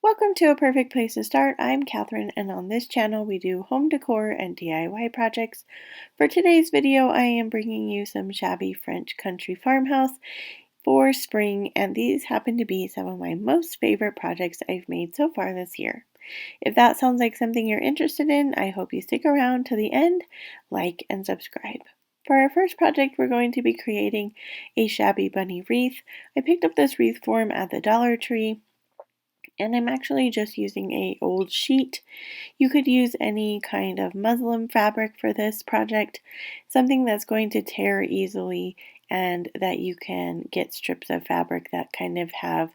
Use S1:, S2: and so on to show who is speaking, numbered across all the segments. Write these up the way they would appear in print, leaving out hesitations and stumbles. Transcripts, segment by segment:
S1: Welcome to A Perfect Place to Start. I'm Catherine, and on this channel we do home decor and DIY projects. For today's video, I am bringing you some shabby French country farmhouse for spring, and these happen to be some of my most favorite projects I've made so far this year. If that sounds like something you're interested in, I hope you stick around to the end, like and subscribe. For our first project, we're going to be creating a shabby bunny wreath. I picked up this wreath form at the Dollar Tree, and I'm actually just using a old sheet. You could use any kind of muslin fabric for this project, something that's going to tear easily and that you can get strips of fabric that kind of have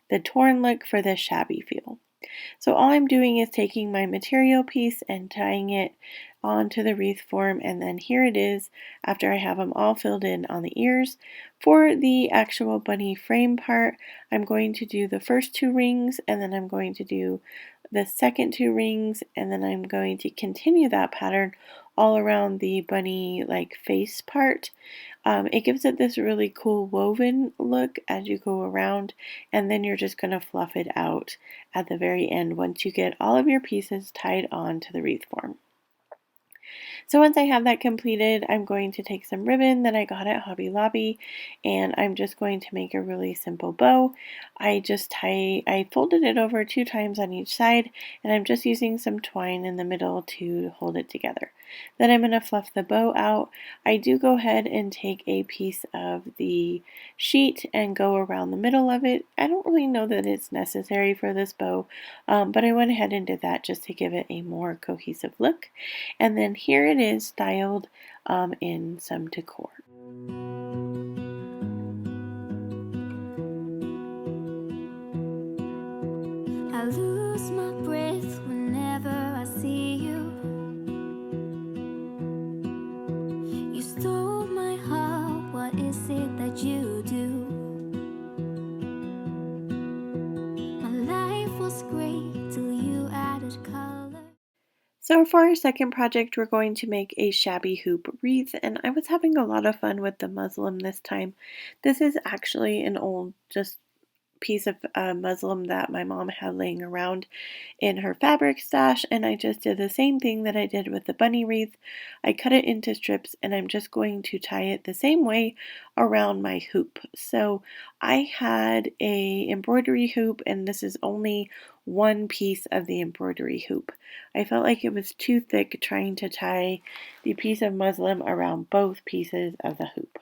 S1: the torn look for the shabby feel. So all I'm doing is taking my material piece and tying it onto the wreath form, and then here it is after I have them all filled in on the ears. For the actual bunny frame part, I'm going to do the first two rings, and then I'm going to do the second two rings, and then I'm going to continue that pattern all around the bunny like face part. It gives it this really cool woven look as you go around, and then you're just going to fluff it out at the very end once you get all of your pieces tied on to the wreath form. So once I have that completed, I'm going to take some ribbon that I got at Hobby Lobby, and I'm just going to make a really simple bow. I folded it over 2 times on each side, and I'm just using some twine in the middle to hold it together. Then I'm going to fluff the bow out. I do go ahead and take a piece of the sheet and go around the middle of it. I don't really know that it's necessary for this bow, but I went ahead and did that just to give it a more cohesive look. And then here it is styled in some decor.
S2: I lose my breath whenever I see you. You stole my heart, what is it that you do? My life was great till you added color.
S1: So for our second project, we're going to make a shabby hoop wreath, and I was having a lot of fun with the muslin this time. This is actually an old just piece of muslin that my mom had laying around in her fabric stash, and I just did the same thing that I did with the bunny wreath. I cut it into strips, and I'm just going to tie it the same way around my hoop. So I had a embroidery hoop, and this is only one piece of the embroidery hoop. I felt like it was too thick trying to tie the piece of muslin around both pieces of the hoop.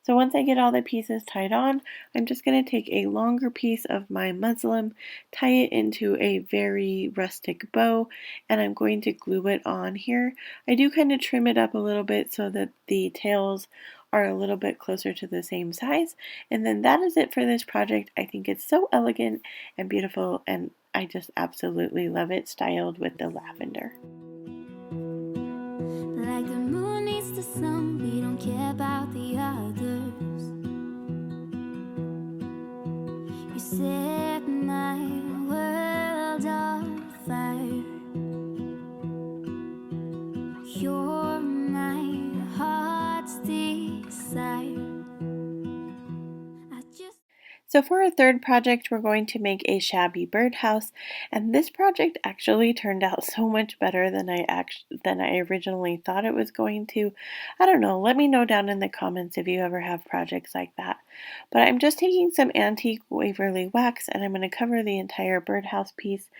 S1: So once I get all the pieces tied on, I'm just going to take a longer piece of my muslin, tie it into a very rustic bow, and I'm going to glue it on here. I do kind of trim it up a little bit so that the tails are a little bit closer to the same size. And then that is it for this project. I think it's so elegant and beautiful, and I just absolutely love it styled with the lavender.
S2: Like the moon needs the sun, we don't care about the others. You set my world on fire. You're my heart's desire.
S1: So for our third project, we're going to make a shabby birdhouse, and this project actually turned out so much better than I originally thought it was going to. I don't know, let me know down in the comments if you ever have projects like that. But I'm just taking some antique Waverly wax, and I'm going to cover the entire birdhouse piece.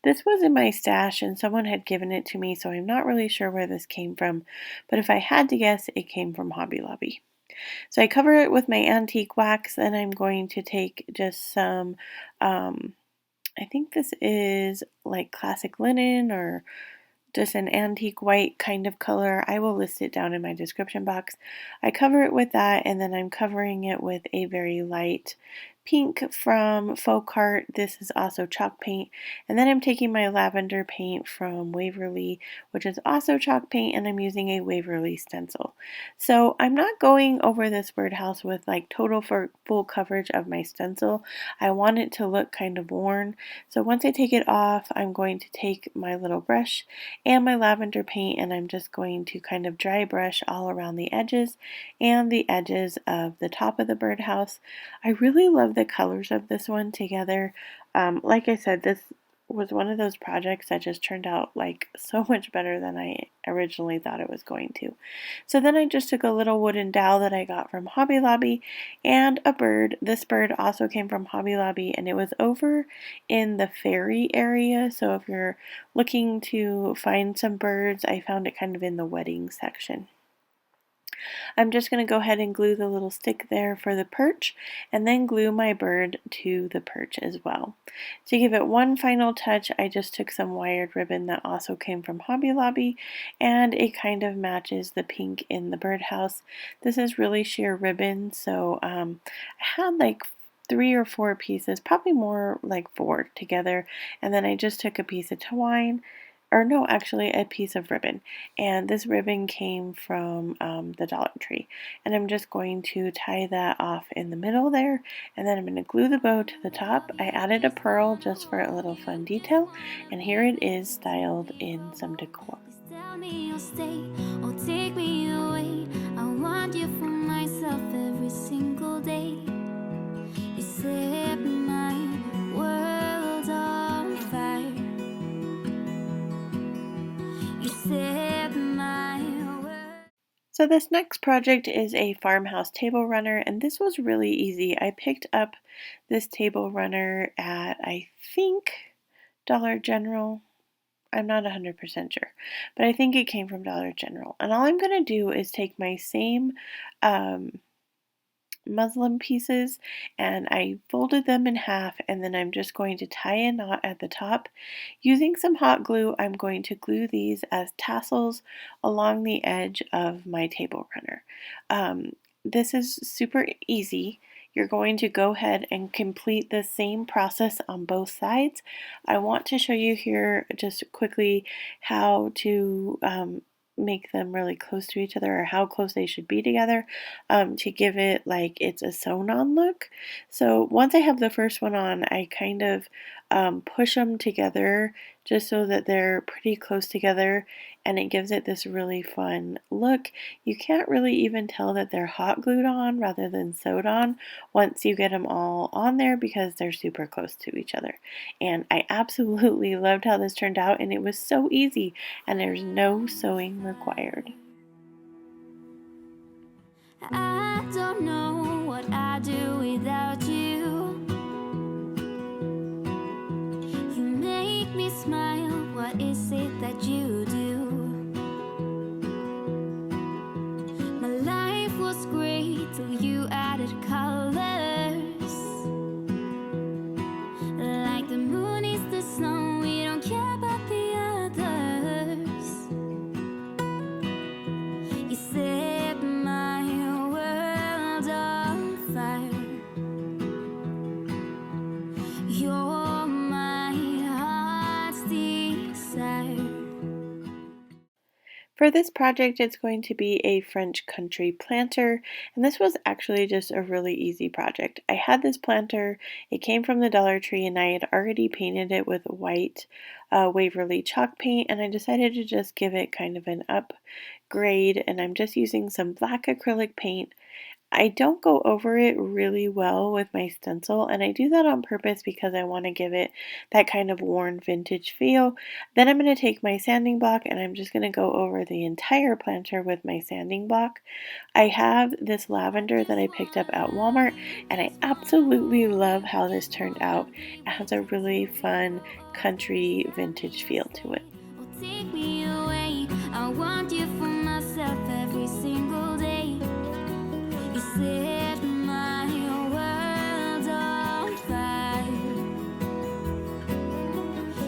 S1: This was in my stash, and someone had given it to me, so I'm not really sure where this came from, but if I had to guess, it came from Hobby Lobby. So I cover it with my antique wax, and I'm going to take just some, I think this is like classic linen or just an antique white kind of color. I will list it down in my description box. I cover it with that, and then I'm covering it with a very light pink from Folk Art. This is also chalk paint. And then I'm taking my lavender paint from Waverly, which is also chalk paint, and I'm using a Waverly Stencil. So I'm not going over this birdhouse with like total full coverage of my stencil. I want it to look kind of worn. So once I take it off, I'm going to take my little brush and my lavender paint, and I'm just going to kind of dry brush all around the edges and the edges of the top of the birdhouse. I really love the colors of this one together. Like I said, this was one of those projects that just turned out like so much better than I originally thought it was going to. So then I just took a little wooden dowel that I got from Hobby Lobby and a bird. This bird also came from Hobby Lobby, and it was over in the fairy area. So if you're looking to find some birds, I found it kind of in the wedding section. I'm just going to go ahead and glue the little stick there for the perch, and then glue my bird to the perch as well. To give it one final touch, I just took some wired ribbon that also came from Hobby Lobby, and it kind of matches the pink in the birdhouse. This is really sheer ribbon, so I had like 3 or 4 pieces, probably more like 4 together, and then I just took a piece of twine, or no, actually a piece of ribbon, and this ribbon came from the Dollar Tree, and I'm just going to tie that off in the middle there, and then I'm going to glue the bow to the top. I added a pearl just for a little fun detail, and here it is styled in some decor.
S2: Tell me you'll stay or take me away. I want you for myself every single day. You set my world on fire. You set my world.
S1: So this next project is a farmhouse table runner, and this was really easy. I picked up this table runner at, I think, Dollar General. I'm not 100% sure, but I think it came from Dollar General. And all I'm going to do is take my same muslin pieces, and I folded them in half, and then I'm just going to tie a knot at the top. Using some hot glue, I'm going to glue these as tassels along the edge of my table runner. This is super easy. You're going to go ahead and complete the same process on both sides. I want to show you here just quickly how to make them really close to each other, or how close they should be together, to give it like it's a sewn on look. So once I have the first one on, I kind of push them together just so that they're pretty close together, and it gives it this really fun look. You can't really even tell that they're hot glued on rather than sewed on once you get them all on there, because they're super close to each other. And I absolutely loved how this turned out, and it was so easy, and there's no sewing required.
S2: I don't know what I'd do without you. You make me smile. What is it that you do? My life was great till you added colors. Like the moon is the sun, we don't care about the others. You set my world on fire. You're my heart's desire.
S1: For this project, it's going to be a French country planter, and this was actually just a really easy project. I had this planter, it came from the Dollar Tree, and I had already painted it with white Waverly chalk paint, and I decided to just give it kind of an upgrade, and I'm just using some black acrylic paint. I don't go over it really well with my stencil, and I do that on purpose because I want to give it that kind of worn vintage feel. Then I'm going to take my sanding block, and I'm just going to go over the entire planter with my sanding block. I have this lavender that I picked up at Walmart, and I absolutely love how this turned out. It has a really fun country vintage feel to it.
S2: Oh, take me away. I want you for myself every single day. You set my world on fire.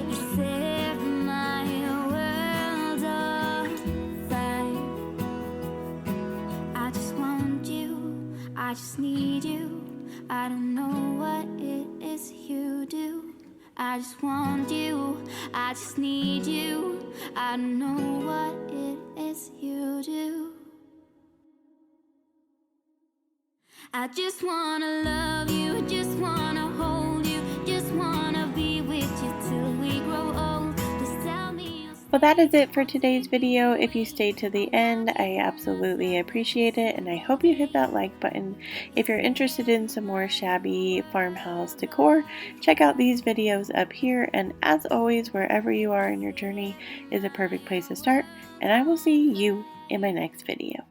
S2: You set my world on fire. I just want you. I just need you. I don't know what it is you do. I just want you. I just need you. I don't know what it is you do. I just wanna love you, just wanna hold you, just wanna be with you till we grow old. Just tell me you'll stay.
S1: Well, that is it for today's video. If you stayed to the end, I absolutely appreciate it, and I hope you hit that like button. If you're interested in some more shabby farmhouse decor, check out these videos up here, and as always, wherever you are in your journey is a perfect place to start, and I will see you in my next video.